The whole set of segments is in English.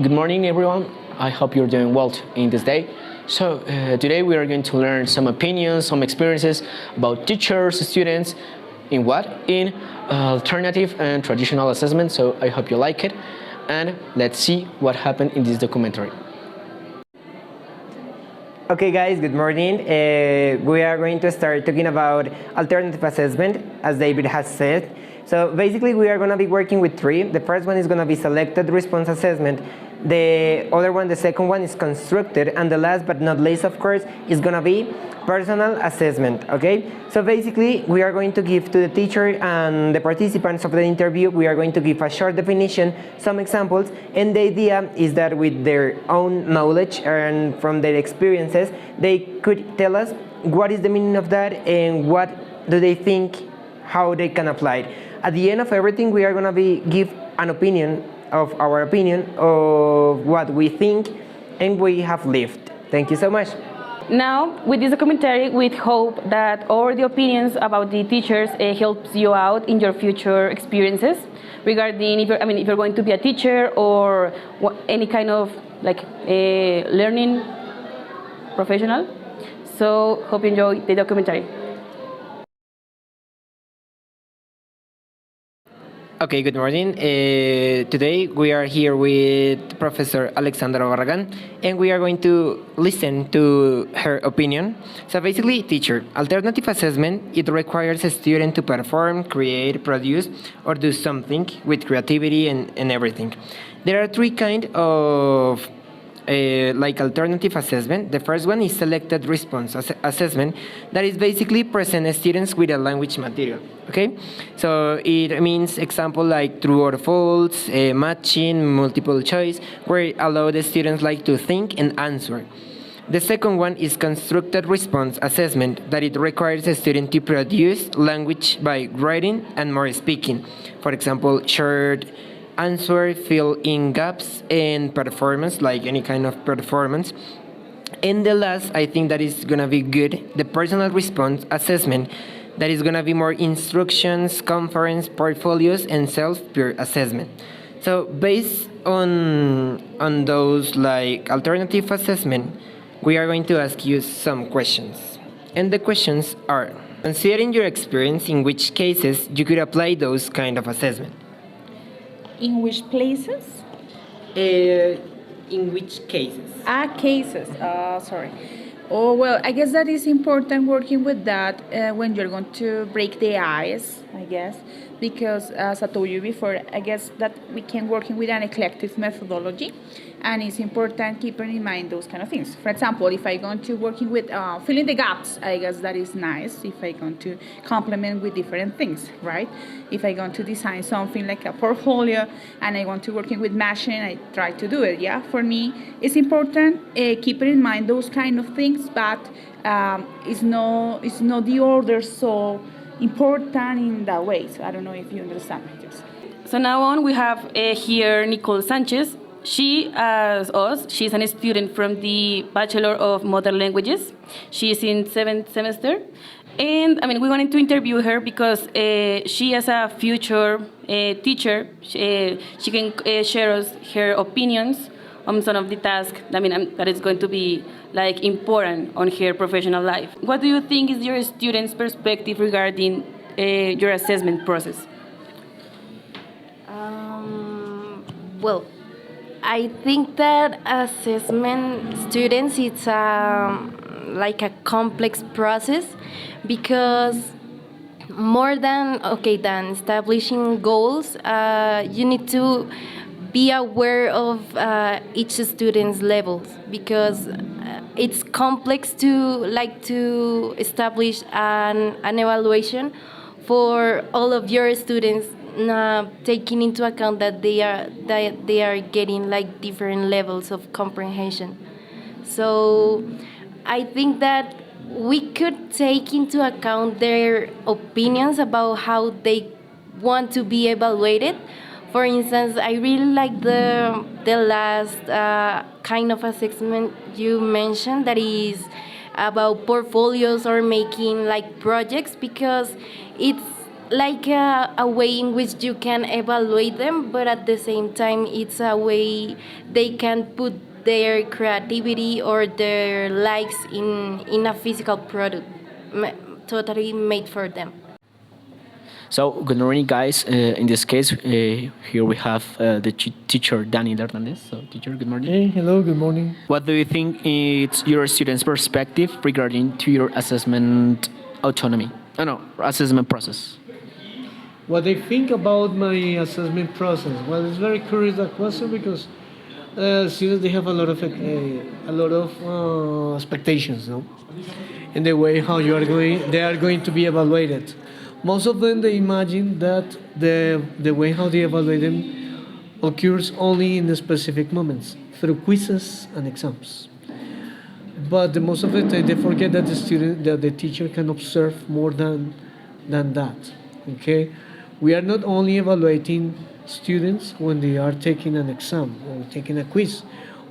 Good morning, everyone. I hope you're doing well in this day. Today we are going to learn some opinions, some experiences about teachers, students, in what? In alternative and traditional assessment. So I hope you like it. And let's see what happened in this documentary. Okay guys, good morning. We are going to start talking about alternative assessment, as David has said. So basically we are going to be working with three. The first one is going to be selected response assessment. The other one, the second one, is constructed, and the last but not least, of course, is going to be personal assessment. Okay, so basically we are going to give to the teacher and the participants of the interview, we are going to give a short definition, some examples, and the idea is that with their own knowledge and from their experiences, they could tell us what is the meaning of that and what do they think, how they can apply it. At the end of everything, we are going to give an opinion of our opinion of what we think and we have lived. Thank you so much. Now, with this documentary, we hope that all the opinions about the teachers helps you out in your future experiences regarding if you're going to be a teacher or any kind of learning professional. So, hope you enjoy the documentary. Okay, good morning. Today we are here with Professor Alexandra Barragan, and we are going to listen to her opinion. So basically, teacher, alternative assessment, it requires a student to perform, create, produce, or do something with creativity and everything. There are three kinds of alternative assessment. The first one is selected response assessment, that is basically present students with a language material. Okay, so it means example like true or false, matching, multiple choice, where it allow the students to think and answer. The second one is constructed response assessment, that it requires a student to produce language by writing and more speaking. For example, short answer, fill in gaps, and performance, like any kind of performance. And the last, I think that is gonna be good, the personal response assessment, that is gonna be more instructions, conference, portfolios, and self-peer assessment. So based on those alternative assessment, we are going to ask you some questions. And the questions are, considering your experience, in which cases you could apply those kind of assessment? In which places? In which cases? Cases. Sorry. Oh, well, I guess that is important working with that when you're going to break the ice, I guess, because as I told you before, I guess that we can working with an eclectic methodology, and it's important keeping in mind those kind of things. For example, if I go to working with filling the gaps, I guess that is nice if I go to complement with different things, right? If I go to design something like a portfolio and I want to working with matching, I try to do it. Yeah, for me, it's important keeping in mind those kind of things, but it's not the order so important in that way. So I don't know if you understand. So now on, we have here Nicole Sanchez. She, as us, she's a student from the Bachelor of Modern Languages. She is in 7th semester. And we wanted to interview her because she, as a future teacher, she can share us her opinions on some of the tasks that is going to be important on her professional life. What do you think is your student's perspective regarding your assessment process? Well, I think that assessment students, it's like a complex process, because more than establishing goals, you need to be aware of each student's levels, because it's complex to establish an evaluation for all of your students, taking into account that they are getting different levels of comprehension. So I think that we could take into account their opinions about how they want to be evaluated. For instance, I really like the last kind of assessment you mentioned, that is about portfolios or making projects, because it's like a way in which you can evaluate them, but at the same time, it's a way they can put their creativity or their likes in a physical product, totally made for them. So, good morning, guys. In this case, here we have the teacher Daniel Hernandez. So, teacher, good morning. Hey, hello, good morning. What do you think is your students' perspective regarding to your assessment autonomy? Oh, no, assessment process. What I think about my assessment process? Well, it's very curious that question because students they have a lot of expectations, no, in the way how they are going to be evaluated. Most of them they imagine that the way how they evaluate them occurs only in the specific moments through quizzes and exams. But the most of the time they forget that the teacher can observe more than that. Okay, we are not only evaluating students when they are taking an exam or taking a quiz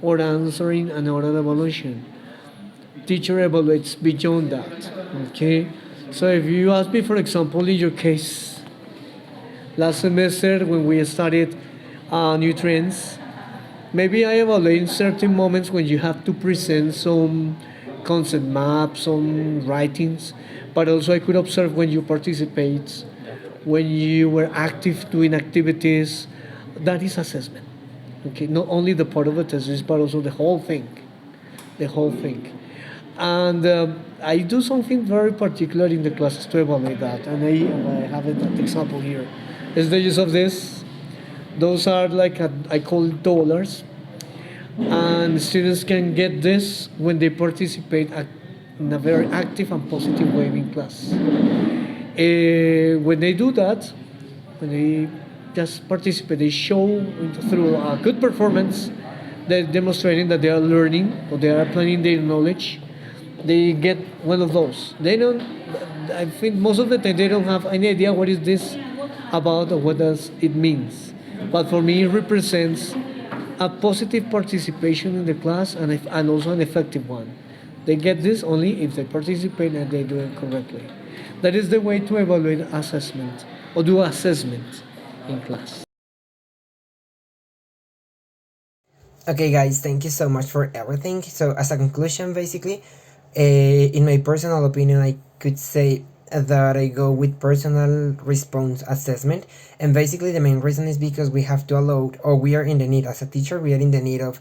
or answering an oral evaluation. Teacher evaluates beyond that. Okay, so if you ask me, for example, in your case, last semester when we studied nutrients, maybe I evaluate in certain moments when you have to present some concept maps, some writings, but also I could observe when you participate, when you were active doing activities. That is assessment. Okay, not only the part of the test, but also the whole thing. The whole thing. And I do something very particular in the classes to evaluate that, and I have an example here. Is the use of this. Those are like I call it dollars, and students can get this when they participate in a very active and positive way in class. When they do that, when they just participate, they show through a good performance, they're demonstrating that they are learning or they are applying their knowledge. They get one of those. They don't. I think most of the time they don't have any idea what is this about or what does it means. But for me, it represents a positive participation in the class and also an effective one. They get this only if they participate and they do it correctly. That is the way to evaluate assessment or do assessment in class. Okay, guys, thank you so much for everything. So, as a conclusion, basically, in my personal opinion, I could say that I go with personal response assessment. And basically, the main reason is because we have to allow, or we are in the need, as a teacher, we are in the need of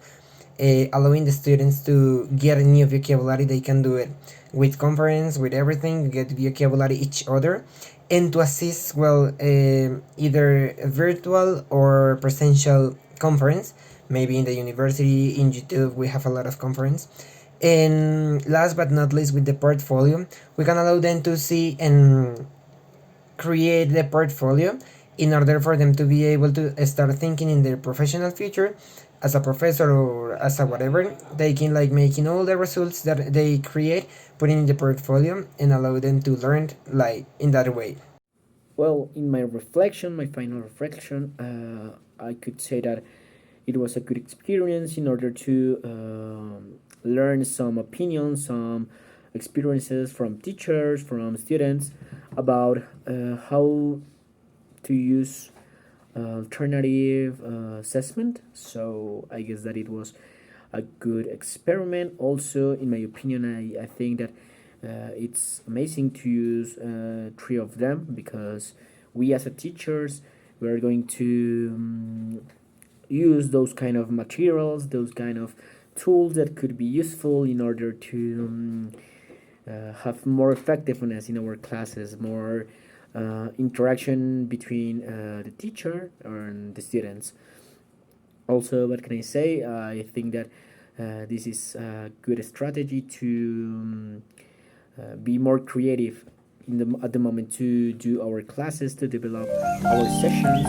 allowing the students to get a new vocabulary. They can do it with conference, with everything, get vocabulary each other, and to assist, well, either virtual or presential conference. Maybe in the university, in YouTube, we have a lot of conference. And last but not least, with the portfolio, we can allow them to see and create the portfolio in order for them to be able to start thinking in their professional future as a professor or as a whatever. They can like making all the results that they create, putting in the portfolio, and allow them to learn like in that way. Well, in my reflection, my final reflection, I could say that it was a good experience in order to learn some opinions, some experiences from teachers, from students about how to use alternative assessment. So I guess that it was a good experiment. Also, in my opinion, I think that it's amazing to use three of them because we as a teachers we are going to use those kind of materials, those kind of tools that could be useful in order to have more effectiveness in our classes, more interaction between the teacher and the students. Also, what can I say? I think that this is a good strategy to be more creative at the moment to do our classes, to develop our sessions.